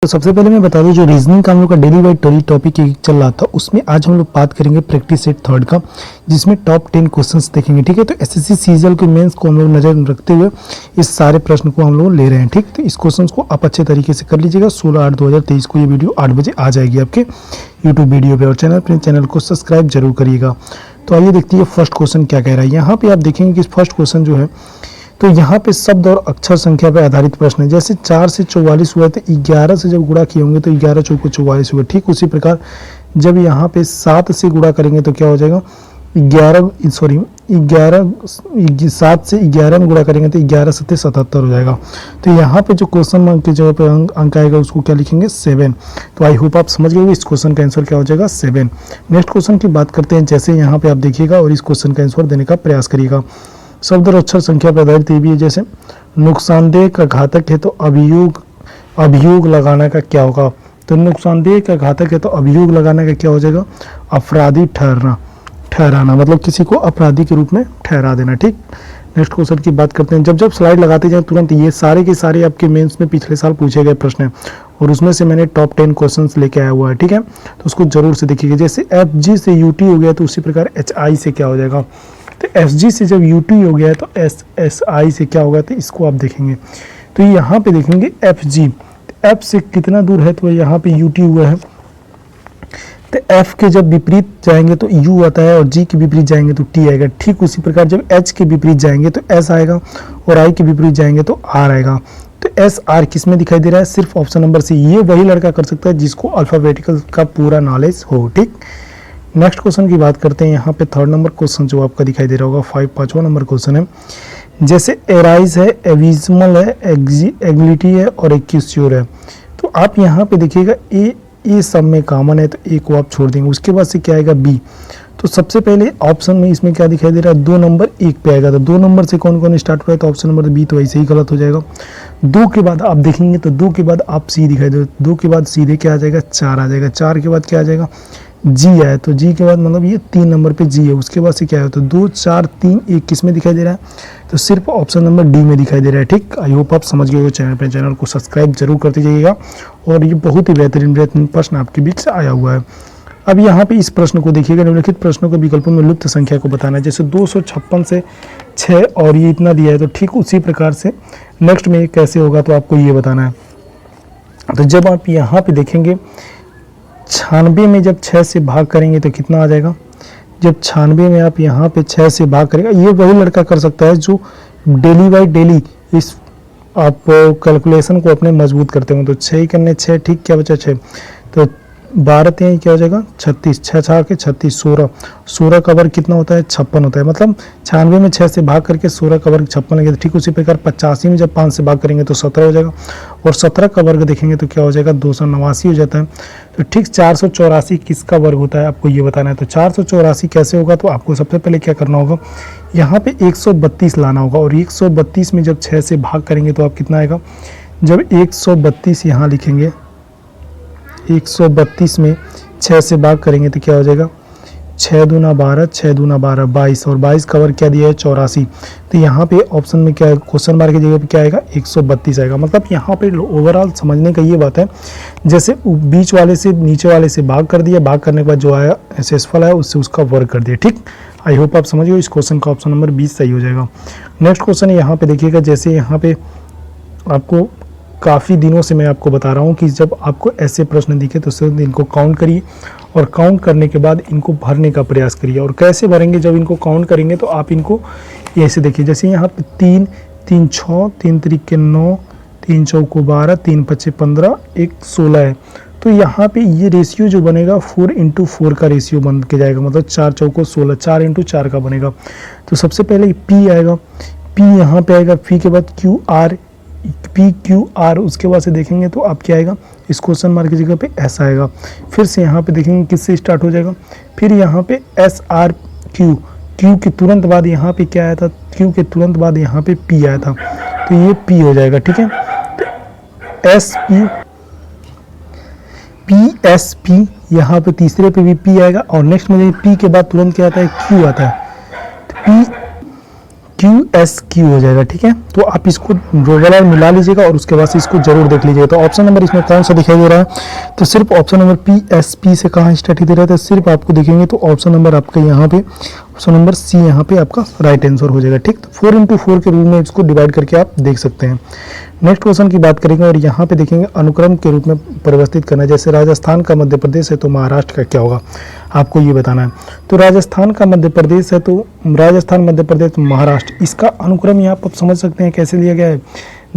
तो सबसे पहले मैं बता दूं, जो रीजनिंग का हम लोग का डेली वाइज डेली टॉपिक चल रहा था, उसमें आज हम लोग बात करेंगे प्रैक्टिस सेट थर्ड का, जिसमें टॉप 10 क्वेश्चंस देखेंगे। ठीक है, तो एसएससी सीजीएल के मेंस को हम लोग नजर रखते हुए इस सारे प्रश्न को हम लोग ले रहे हैं। ठीक, तो इस क्वेश्चन को आप अच्छे तरीके से कर लीजिएगा। 16/8/2023 को ये वीडियो 8 बजे आ जाएगी आपके यूट्यूब वीडियो पे, और चैनल को सब्सक्राइब जरूर करिएगा। तो आइए देखते हैं फर्स्ट क्वेश्चन क्या कह रहा है। यहाँ पे आप देखेंगे कि फर्स्ट क्वेश्चन जो है, तो यहाँ पे शब्द और अक्षर संख्या पर आधारित प्रश्न है। जैसे 4 से 44 हुआ तो 11 से जब गुणा किए होंगे तो 11 चौको 44 हुआ। ठीक उसी प्रकार जब यहाँ पे 7 से गुणा करेंगे तो क्या हो जाएगा, 7 से 11 में गुणा करेंगे तो 11 7 77 हो जाएगा। तो यहाँ पे जो क्वेश्चन मार्क की जगह पे अंक आएगा उसको क्या लिखेंगे, 7। तो आई होप आप समझ गए इस क्वेश्चन का आंसर क्या हो जाएगा, 7। नेक्स्ट क्वेश्चन की बात करते हैं। जैसे यहाँ पे आप देखिएगा और इस क्वेश्चन का आंसर देने का प्रयास करिएगा। शब्द और अक्षर संख्या पर आधारित ये भी है। जैसे नुकसानदेह का घातक है तो अभियोग लगाने का क्या होगा। तो नुकसानदेह का घातक है तो अभियोग लगाने का क्या हो जाएगा, अपराधी ठहराना, मतलब किसी को अपराधी के रूप में ठहरा देना। ठीक, नेक्स्ट क्वेश्चन की बात करते हैं। जब जब स्लाइड लगाते जाएं तुरंत ये सारे के सारे आपके मेंस में पिछले साल पूछे गए प्रश्न हैं, और उसमें से मैंने टॉप 10 क्वेश्चंस लेके आया हुआ है। ठीक है, तो उसको जरूर से देखिएगा। जैसे FG से UT हो गया तो उसी प्रकार HI से क्या हो जाएगा। तो FG से जब UT हो गया तो SI से क्या होगा, तो इसको आप देखेंगे। तो यहाँ पे देखेंगे FG, F से कितना दूर है, तो यहाँ पे UT हुआ है। तो F के जब विपरीत जाएंगे तो U आता है, और G के विपरीत जाएंगे तो T आएगा। ठीक उसी प्रकार जब H के विपरीत जाएंगे तो S आएगा, और I के विपरीत जाएंगे तो R आएगा। तो SR किस में दिखाई दे रहा है, सिर्फ ऑप्शन नंबर C। ये वही लड़का कर सकता है जिसको अल्फाबेटिकल का पूरा नॉलेज हो। ठीक, नेक्स्ट क्वेश्चन की बात करते हैं। यहाँ पे थर्ड नंबर क्वेश्चन जो आपका दिखाई दे रहा होगा, 5वां नंबर क्वेश्चन है। जैसे एराइज है, एविजमल है, एग्लिटी है और एक्यूस्योर है। तो आप यहाँ पे देखिएगा ए सब में कॉमन है, तो ए को आप छोड़ देंगे। उसके बाद से क्या आएगा, बी। तो सबसे पहले ऑप्शन में इसमें क्या दिखाई दे रहा है, 2 नंबर 1 पे आएगा। तो 2 नंबर से कौन कौन स्टार्ट हुआ है, तो ऑप्शन नंबर बी तो ऐसे ही गलत हो जाएगा। 2 के बाद आप देखेंगे तो 2 के बाद आप सी दिखाई दे, 2 के बाद सीधे क्या आ जाएगा, 4 आ जाएगा। 4 के बाद क्या आ जाएगा, जी है। तो जी के बाद मतलब ये 3 नंबर पे जी है। उसके बाद से क्या है, तो 2 4 3 1 किस में दिखाई दे रहा है, तो सिर्फ ऑप्शन नंबर डी में दिखाई दे रहा है। ठीक, आई होप आप समझ गए हो। चैनल को सब्सक्राइब जरूर करते जाइएगा, और ये बहुत ही बेहतरीन प्रश्न आपके बीच से आया हुआ है। अब यहाँ पे इस प्रश्न को देखिएगा। निम्नलिखित प्रश्नों के विकल्पों में लुप्त संख्या को बताना है। जैसे 256 से 6 और ये इतना दिया है, तो ठीक उसी प्रकार से नेक्स्ट में कैसे होगा, तो आपको ये बताना है। तो जब आप यहाँ पे देखेंगे 96 में जब 6 से भाग करेंगे तो कितना आ जाएगा। जब 96 में आप यहाँ पे 6 से भाग करेंगे, ये वही लड़का कर सकता है जो डेली बाई डेली इस आप कैलकुलेशन को अपने मजबूत करते हो। तो 6 करने 6, ठीक, क्या बचा 6, तो 12 3 क्या हो जाएगा, 36, 6 6 के 36, 16 का वर्ग कितना होता है, 56 होता है। मतलब 96 में 6 से भाग करके 16 का वर्ग 56 लगेगा। ठीक उसी प्रकार 85 में जब 5 से भाग करेंगे तो 17 हो जाएगा, और 17 का वर्ग देखेंगे तो क्या हो जाएगा, 289 हो जाता है। तो ठीक 484 किसका वर्ग होता है, आपको ये बताना है। तो 484 कैसे होगा, तो आपको सबसे पहले क्या करना होगा, यहाँ पे 132 लाना होगा, और 132 में जब 6 से भाग करेंगे तो आप कितना आएगा, जब 132 यहाँ लिखेंगे, 132 में 6 से भाग करेंगे तो क्या हो जाएगा, 6 दूना 12, 6 दूना 12 22, और 22 का वर्ग क्या दिया है, 84। तो यहाँ पे ऑप्शन में क्या है, क्वेश्चन मार्क की जगह पे क्या आएगा, 132 आएगा। मतलब यहाँ पे ओवरऑल समझने का ये बात है, जैसे बीच वाले से नीचे वाले से भाग कर दिया, भाग करने के बाद जो आया शेषफल है उससे उसका वर्ग कर दिया। ठीक, आई होप आप समझिए। इस क्वेश्चन का ऑप्शन नंबर 20 सही हो जाएगा। नेक्स्ट क्वेश्चन यहाँ पे देखिएगा। जैसे यहाँ पे आपको काफ़ी दिनों से मैं आपको बता रहा हूँ कि जब आपको ऐसे प्रश्न दिखे तो सिर्फ इनको काउंट करिए, और काउंट करने के बाद इनको भरने का प्रयास करिए। और कैसे भरेंगे, जब इनको काउंट करेंगे तो आप इनको ऐसे देखिए। जैसे यहाँ पे 3 3 6, 3 3 9, 3 4 12, 3 5 15, 1 16 है। तो यहाँ पे ये रेशियो जो बनेगा 4x4 का रेशियो बन के जाएगा। मतलब 4 4 16, 4x4 का बनेगा। तो सबसे पहले P आएगा, P यहाँ पे आएगा, P के बाद PQR, उसके बाद से देखेंगे तो आप क्या आएगा, इस क्वेश्चन मार्क की जगह पे S आएगा। फिर से यहाँ पे देखेंगे किससे स्टार्ट हो जाएगा, फिर यहाँ पे SRQ, Q के तुरंत बाद यहाँ पे क्या आया था, Q के तुरंत बाद यहाँ पे P आया था, तो ये P हो जाएगा। ठीक है, तो PSP, यहाँ पे तीसरे पे भी P आएगा, और नेक्स्ट में P के बाद तुरंत क्या आता है, Q आता है। तो QSQ हो जाएगा। ठीक है, तो आप इसको रोजगार मिला लीजिएगा और उसके बाद से इसको जरूर देख लीजिएगा। तो ऑप्शन नंबर इसमें कौन सा दिखाई दे रहा है, तो सिर्फ ऑप्शन नंबर PSP से कहाँ स्टार्ट दे रहा है, तो सिर्फ आपको देखेंगे तो ऑप्शन नंबर आपका यहाँ पे ऑप्शन नंबर C यहाँ पे आपका राइट आंसर हो जाएगा। ठीक, तो 4x4 के रूप में इसको डिवाइड करके आप देख सकते हैं। नेक्स्ट क्वेश्चन की बात करेंगे और यहाँ पे देखेंगे अनुक्रम के रूप में परिवर्तित करना है। जैसे राजस्थान का मध्य प्रदेश है तो महाराष्ट्र का क्या होगा, आपको ये बताना है। तो राजस्थान का मध्य प्रदेश है तो राजस्थान, मध्य प्रदेश, महाराष्ट्र, इसका अनुक्रम यहाँ पर समझ सकते हैं कैसे लिया गया है।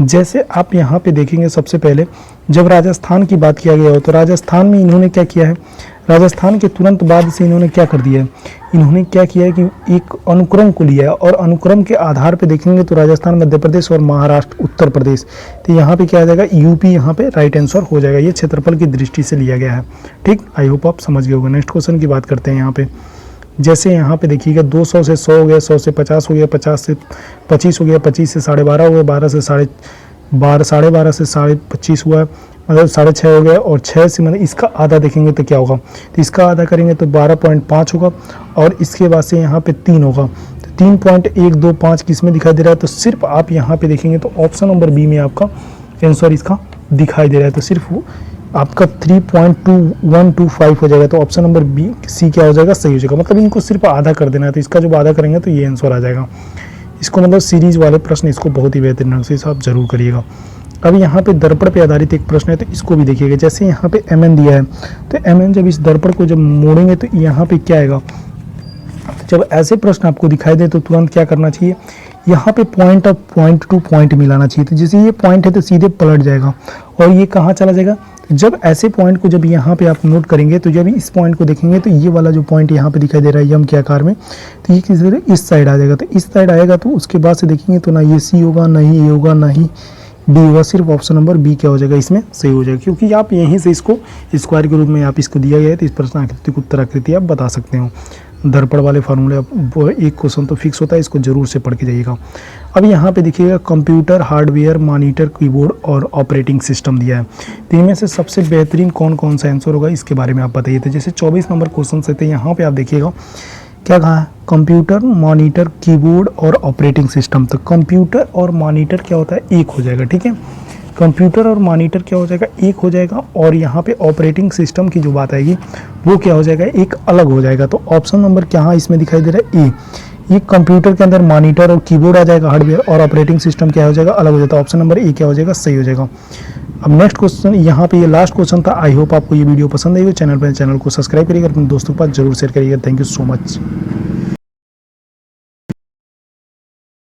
जैसे आप यहाँ पे देखेंगे सबसे पहले जब राजस्थान की बात किया गया हो तो राजस्थान में इन्होंने क्या किया है, राजस्थान के तुरंत बाद से इन्होंने क्या कर दिया है, इन्होंने क्या किया है कि एक अनुक्रम को लिया है और अनुक्रम के आधार पे देखेंगे तो राजस्थान, मध्य प्रदेश और महाराष्ट्र, उत्तर प्रदेश, तो यहाँ पे क्या आ जाएगा, यूपी यहाँ पे राइट आंसर हो जाएगा। ये क्षेत्रफल की दृष्टि से लिया गया है। ठीक, आई होप आप समझ गए होंगे। नेक्स्ट क्वेश्चन की बात करते हैं यहाँ पे। जैसे यहाँ पे देखिएगा 200 से 100 हो गया, 100 से 50 हो गया, 50 से 25 हो गया, 25 से 12.5 हो गया, 12 से 12.5 से 25 हुआ, मतलब 6.5 हो गया और 6 से मतलब इसका आधा देखेंगे तो क्या होगा, तो इसका आधा करेंगे तो 12.5 होगा और इसके बाद से यहाँ पे 3 होगा, तो 3.125 किस में दिखाई दे रहा है, तो सिर्फ आप यहाँ पे देखेंगे तो ऑप्शन नंबर बी में आपका आंसर इसका दिखाई दे रहा है। तो सिर्फ आपका 3.2125 हो जाएगा। तो ऑप्शन नंबर बी सी क्या हो जाएगा, सही हो जाएगा। मतलब इनको सिर्फ आधा कर देना है, तो इसका जब आधा करेंगे तो ये आंसर आ जाएगा। इसको मतलब सीरीज वाले प्रश्न इसको बहुत ही बेहतरीन ढंग से आप जरूर करिएगा। अब यहाँ पे दर्पण पे आधारित एक प्रश्न है तो इसको भी देखिएगा। जैसे यहाँ पे MN दिया है तो MN जब इस दर्पण को जब मोड़ेंगे तो यहाँ पे क्या आएगा, जब ऐसे प्रश्न आपको दिखाई दे तो तुरंत क्या करना चाहिए, यहाँ पे पॉइंट और पॉइंट टू पॉइंट मिलाना चाहिए। तो जैसे ये पॉइंट है तो सीधे पलट जाएगा और ये कहाँ चला जाएगा, जब ऐसे पॉइंट को जब यहाँ पे आप नोट करेंगे तो जब इस पॉइंट को देखेंगे तो ये वाला जो पॉइंट यहाँ पे दिखाई दे रहा है यम के आकार में, तो ये किस तरह इस साइड आ जाएगा। तो इस साइड आएगा तो उसके बाद से देखेंगे तो ना ये सी होगा, ना ही ए होगा, ना ही डी होगा, सिर्फ ऑप्शन नंबर बी क्या हो जाएगा, इसमें सही हो जाएगा। क्योंकि आप यहीं से इसको स्क्वायर के रूप में आप इसको दिया गया है तो इस प्रश्न आकृति को उत्तर आकृति आप बता सकते हो। दर्पण वाले फार्मूले एक क्वेश्चन तो फिक्स होता है, इसको जरूर से पढ़ के जाइएगा। अब यहाँ पे देखिएगा कंप्यूटर, हार्डवेयर, मॉनिटर, कीबोर्ड और ऑपरेटिंग सिस्टम दिया है। तो इनमें से सबसे बेहतरीन कौन कौन सा आंसर होगा इसके बारे में आप बताइए। तो जैसे 24 नंबर क्वेश्चन से थे, यहाँ पे आप देखिएगा क्या कहा है, कंप्यूटर, मॉनिटर, कीबोर्ड और ऑपरेटिंग सिस्टम। तो कंप्यूटर और मॉनिटर क्या होता है, एक हो जाएगा। ठीक है, कंप्यूटर और मॉनिटर क्या हो जाएगा, एक हो जाएगा और यहाँ पे ऑपरेटिंग सिस्टम की जो बात आएगी वो क्या हो जाएगा, एक अलग हो जाएगा। तो ऑप्शन नंबर क्या इसमें दिखाई दे रहा है, ए। ये कंप्यूटर के अंदर मॉनिटर और कीबोर्ड आ जाएगा, हार्डवेयर, और ऑपरेटिंग सिस्टम क्या हो जाएगा, अलग हो जाता है। ऑप्शन नंबर ए क्या हो जाएगा, सही हो जाएगा। अब नेक्स्ट क्वेश्चन, यहाँ पे ये लास्ट क्वेश्चन था। आई होप आपको ये वीडियो पसंद आई हो। चैनल को सब्सक्राइब करिएगा, अपने दोस्तों के पास जरूर शेयर करिएगा। Thank you so much.